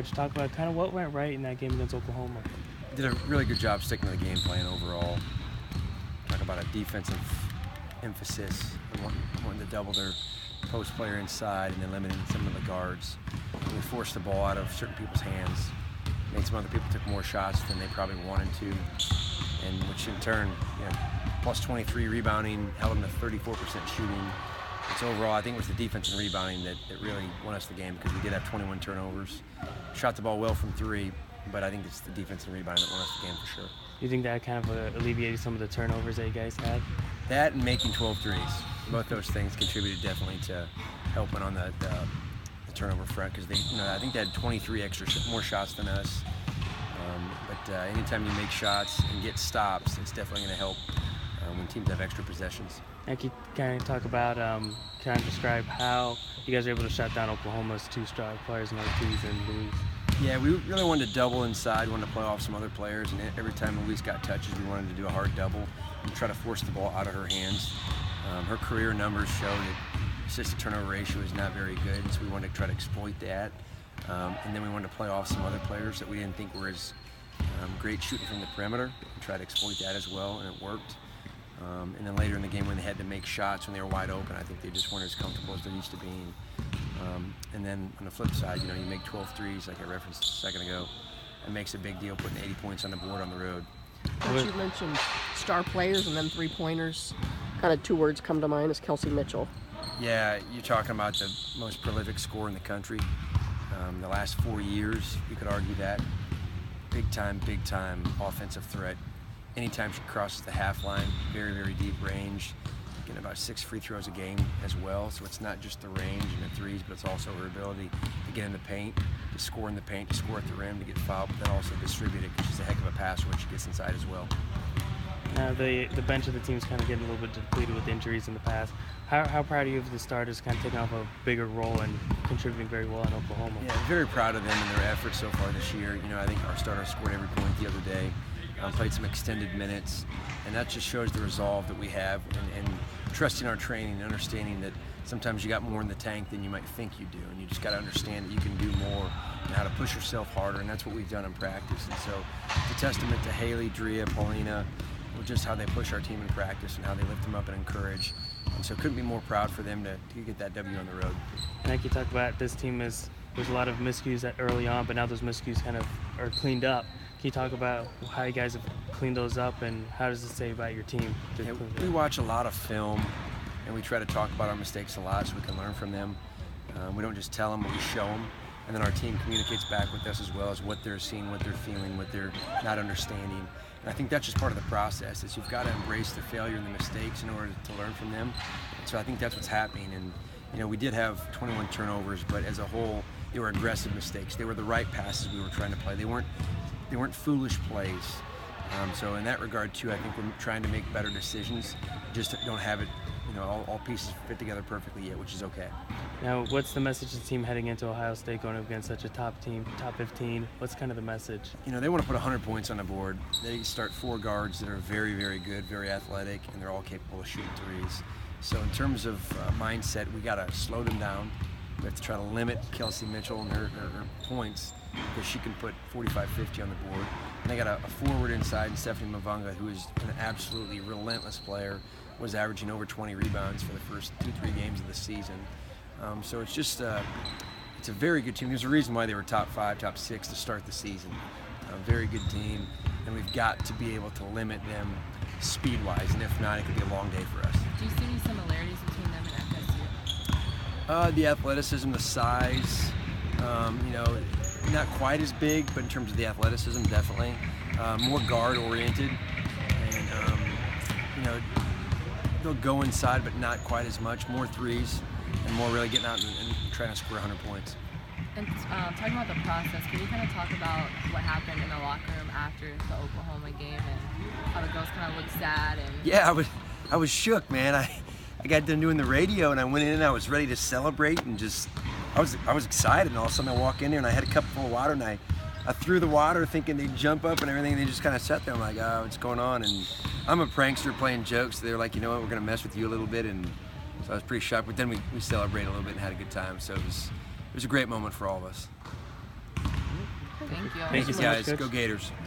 Talk about kind of what went right in that game against Oklahoma. Did a really good job sticking to the game plan overall. Talk about a defensive emphasis. Wanting to double their post player inside and then limiting some of the guards. And we forced the ball out of certain people's hands. Made some other people took more shots than they probably wanted to, and which in turn, plus 23 rebounding, held them to 34% shooting. So overall, I think it was the defense and rebounding that really won us the game, because we did have 21 turnovers. Shot the ball well from three, but I think it's the defense and rebounding that won us the game for sure. You think that kind of alleviated some of the turnovers that you guys had? That and making 12 threes. Both those things contributed definitely to helping on the turnover front, because I think they had 23 more shots than us. But anytime you make shots and get stops, it's definitely going to help when teams have extra possessions. And can you kind of talk about, kind of describe how you guys were able to shut down Oklahoma's two strong players, Ortiz and Luis? Yeah, we really wanted to double inside, wanted to play off some other players, and every time Luis got touches, we wanted to do a hard double and try to force the ball out of her hands. Her career numbers show that assist to turnover ratio is not very good, so we wanted to try to exploit that. And then we wanted to play off some other players that we didn't think were as great shooting from the perimeter, and try to exploit that as well, and it worked. And then later in the game, when they had to make shots when they were wide open, I think they just weren't as comfortable as they're used to being. And then on the flip side, you make 12 threes, like I referenced a second ago. It makes a big deal putting 80 points on the board on the road. Coach, you mentioned star players and then three-pointers. Kind of two words come to mind is Kelsey Mitchell. Yeah, you're talking about the most prolific scorer in the country. The last 4 years, you could argue that. Big time offensive threat. Anytime she crosses the half line, very, very deep range. Getting about 6 free throws a game as well. So it's not just the range and the threes, but it's also her ability to get in the paint, to score in the paint, to score at the rim, to get fouled, but then also distribute it, because she's a heck of a passer when she gets inside as well. Now the bench of the team's kind of getting a little bit depleted with injuries in the past. How proud are you of the starters kind of taking off a bigger role and contributing very well in Oklahoma? Yeah, very proud of them and their efforts so far this year. I think our starters scored every point the other day. Played some extended minutes, and that just shows the resolve that we have, and trusting our training and understanding that sometimes you got more in the tank than you might think you do, and you just got to understand that you can do more and how to push yourself harder, and that's what we've done in practice. And so it's a testament to Haley, Drea, Paulina, just how they push our team in practice and how they lift them up and encourage. And so couldn't be more proud for them to get that W on the road. Like you talked about, this team there's a lot of miscues early on, but now those miscues kind of are cleaned up. Can you talk about how you guys have cleaned those up, and how does it say about your team? Yeah, we watch a lot of film, and we try to talk about our mistakes a lot so we can learn from them. We don't just tell them, but we show them. And then our team communicates back with us as well as what they're seeing, what they're feeling, what they're not understanding. And I think that's just part of the process, is you've got to embrace the failure and the mistakes in order to learn from them. And so I think that's what's happening. And we did have 21 turnovers, but as a whole, they were aggressive mistakes. They were the right passes we were trying to play. They weren't foolish plays. So in that regard too, I think we're trying to make better decisions. Just don't have it, all pieces fit together perfectly yet, which is okay. Now, what's the message to the team heading into Ohio State, going up against such a top team, top 15? What's kind of the message? They want to put 100 points on the board. They start 4 guards that are very, very good, very athletic, and they're all capable of shooting threes. So in terms of mindset, we got to slow them down. We have to try to limit Kelsey Mitchell and her points, because she can put 45, 50 on the board. And they got a forward inside, and Stephanie Mavunga, who is an absolutely relentless player, was averaging over 20 rebounds for the first 2-3 games of the season. So it's just, it's a very good team. There's a reason why they were top 5, top 6 to start the season. A very good team, and we've got to be able to limit them speed-wise, and if not, it could be a long day for us. Do you see any similarities between them and FSU? The athleticism, the size, not quite as big, but in terms of the athleticism, definitely. More guard-oriented, and, they'll go inside, but not quite as much. More threes, and more really getting out and trying to score 100 points. And talking about the process, can you kind of talk about what happened in the locker room after the Oklahoma game, and how the girls kind of looked sad? And Yeah, I was shook, man. I got done doing the radio, and I went in and I was ready to celebrate, and just I was excited, and all of a sudden I walk in there and I had a cup full of water, and I threw the water thinking they'd jump up and everything, and they just kind of sat there. I'm like, oh, what's going on? And I'm a prankster playing jokes, so they're like, you know what, we're gonna mess with you a little bit, and so I was pretty shocked, but then we celebrated a little bit and had a good time, so it was a great moment for all of us. Thank you. Thank you so much, guys. Coach. Go Gators.